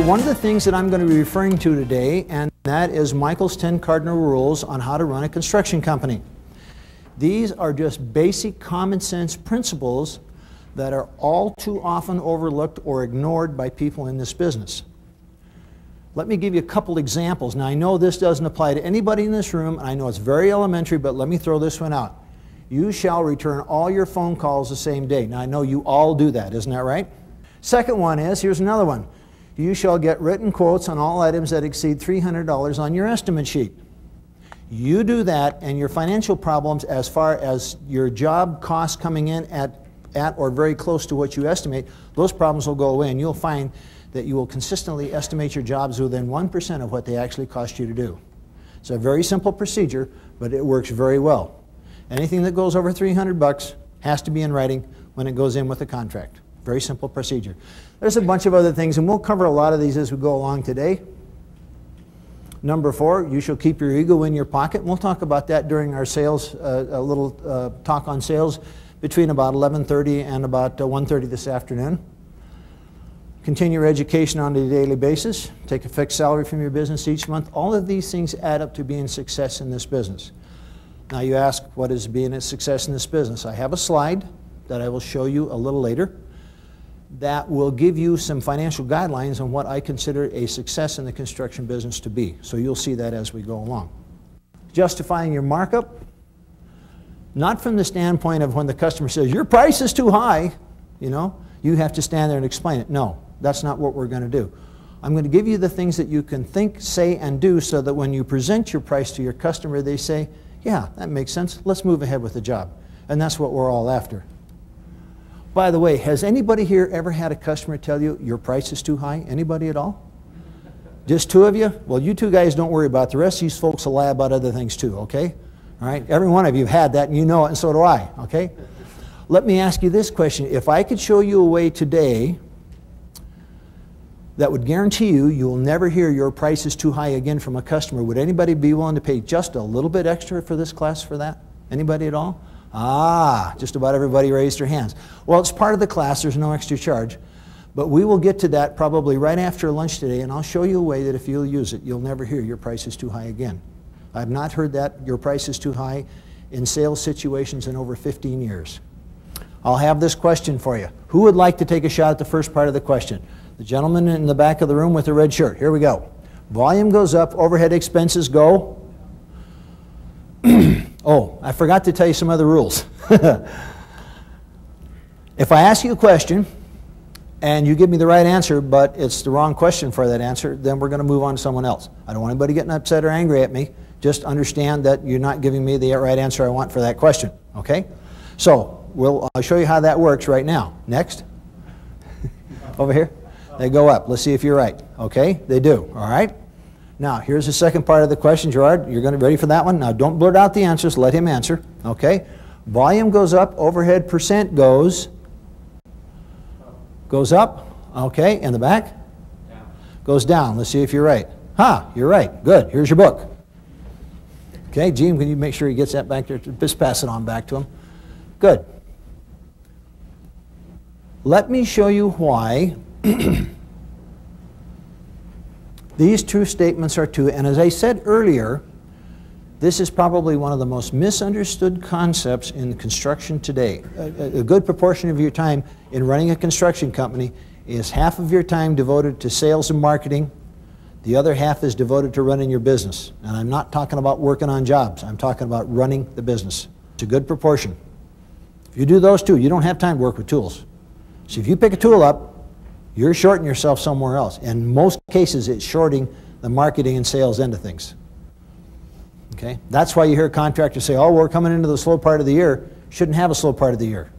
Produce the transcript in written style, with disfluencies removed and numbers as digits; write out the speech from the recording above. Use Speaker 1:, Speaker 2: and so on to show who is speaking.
Speaker 1: One of the things that I'm going to be referring to today, and that is Michael's 10 cardinal rules on how to run a construction company. These are just basic common sense principles that are all too often overlooked or ignored by people in this business. Let me give you a couple examples. Now I know this doesn't apply to anybody in this room, and I know it's very elementary, but let me throw this one out. You shall return all your phone calls the same day. Now I know you all do that, isn't that right? Second one is, here's another one. You shall get written quotes on all items that exceed $300 on your estimate sheet. You do that, and your financial problems as far as your job costs coming in at or very close to what you estimate, those problems will go away, and you'll find that you will consistently estimate your jobs within 1% of what they actually cost you to do. It's a very simple procedure, but it works very well. Anything that goes over $300 has to be in writing when it goes in with a contract. Very simple procedure. There's a bunch of other things, and we'll cover a lot of these as we go along today. Number 4, you shall keep your ego in your pocket. We'll talk about that during our sales, a little talk on sales between about 11:30 and about 1:30 this afternoon. Continue your education on a daily basis. Take a fixed salary from your business each month. All of these things add up to being success in this business. Now you ask, what is being a success in this business? I have a slide that I will show you a little later that will give you some financial guidelines on what I consider a success in the construction business to be. So you'll see that as we go along. Justifying your markup, not from the standpoint of when the customer says, your price is too high, you know, you have to stand there and explain it. No, that's not what we're going to do. I'm going to give you the things that you can think, say, and do so that when you present your price to your customer, they say, yeah, that makes sense. Let's move ahead with the job. And that's what we're all after. By the way, has anybody here ever had a customer tell you your price is too high? Anybody at all? Just 2 of you? Well, you 2 guys don't worry about it. The rest of these folks will lie about other things too, okay? All right? Every one of you have had that, and you know it, and so do I, okay? Let me ask you this question. If I could show you a way today that would guarantee you will never hear your price is too high again from a customer, would anybody be willing to pay just a little bit extra for this class for that? Anybody at all? Ah, just about everybody raised their hands. Well, it's part of the class. There's no extra charge. But we will get to that probably right after lunch today, and I'll show you a way that if you'll use it, you'll never hear your price is too high again. I've not heard that your price is too high in sales situations in over 15 years. I'll have this question for you. Who would like to take a shot at the first part of the question? The gentleman in the back of the room with the red shirt. Here we go. Volume goes up, overhead expenses go. Oh, I forgot to tell you some other rules. If I ask you a question and you give me the right answer, but it's the wrong question for that answer, then we're going to move on to someone else. I don't want anybody getting upset or angry at me. Just understand that you're not giving me the right answer I want for that question. Okay? So I'll show you how that works right now. Next. Over here. They go up. Let's see if you're right. Okay? They do. All right? Now, here's the second part of the question, Gerard. You're going to be ready for that one? Now, don't blurt out the answers. Let him answer. Okay? Volume goes up. Overhead percent goes up. Okay. In the back? Down. Goes down. Let's see if you're right. You're right. Good. Here's your book. Okay. Gene, can you make sure he gets that back there? Just pass it on back to him. Good. Let me show you why these two statements are true, and as I said earlier, this is probably one of the most misunderstood concepts in construction today. A good proportion of your time in running a construction company is half of your time devoted to sales and marketing, the other half is devoted to running your business. And I'm not talking about working on jobs, I'm talking about running the business. It's a good proportion. If you do those two, you don't have time to work with tools. So if you pick a tool up, you're shorting yourself somewhere else. In most cases, it's shorting the marketing and sales end of things. Okay? That's why you hear contractors say, oh, we're coming into the slow part of the year. Shouldn't have a slow part of the year.